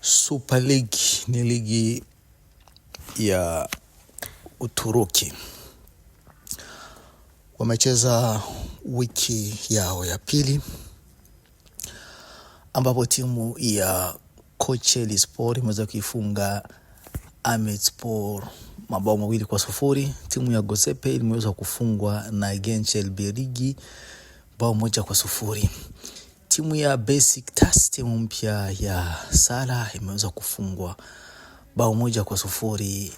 Super League ni ligi ya Uturuki. Wamecheza wiki yao ya pili ambapo timu ya Kocaelispor imeweza kuifunga Ahmetspor mabao 2-0. Timu ya Göztepe imeweza kufungwa na Gençlerbirliği bao 1-0. Timu ya Beşiktaş, timu mpya ya Salah, imeweza kufungwa bao 1-0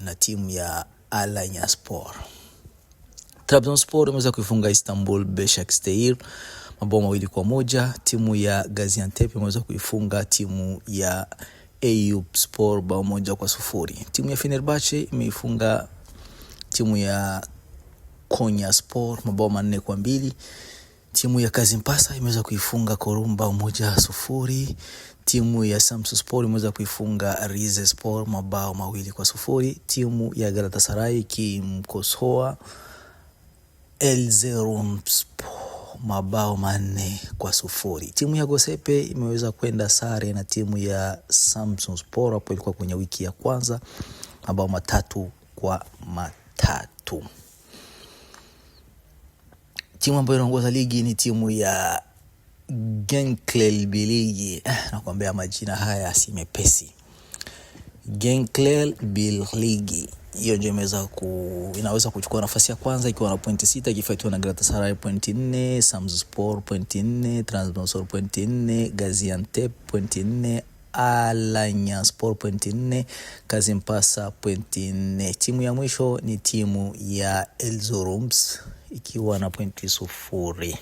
na timu ya Alanyaspor. Trabzonspor imeweza kuifunga Istanbul Başakşehir mabao 2-1. Timu ya Gaziantep imeweza kuifunga timu ya Eyüpspor bao 1-0. Timu ya Fenerbahçe imeifunga timu ya Konyaspor mabao 4-2. Timu ya Kazımpasa imeweza kuifunga Çorum bao 1-0. Timu ya Samsunspor imeweza kuifunga Rizespor mabao 2-0. Timu ya Galatasaray ikimkosoa Erzurumspor mabao 4-0. Timu ya Göztepe imeweza kwenda sare na timu ya Samsunspor hapo ilikuwa kwenye wiki ya kwanza mabao 3-3. Timu ambayo inaongoza ligi ni timu ya Gençlerbirliği. Nakwambia majina haya si mepesi. Gençlerbirliği hiyo ndio inaweza kuchukua nafasi ya kwanza ikiwa na pointi 6, ikifuatiwa na Galatasaray pointi 4, Samsunspor pointi 4, Trabzonspor pointi 4, Gaziantep pointi 4, Alanyaspor pointi 4, Kazımpasa pointi 4. Timu ya mwisho ni timu ya Erzurumspor ikiwa na pointi 0.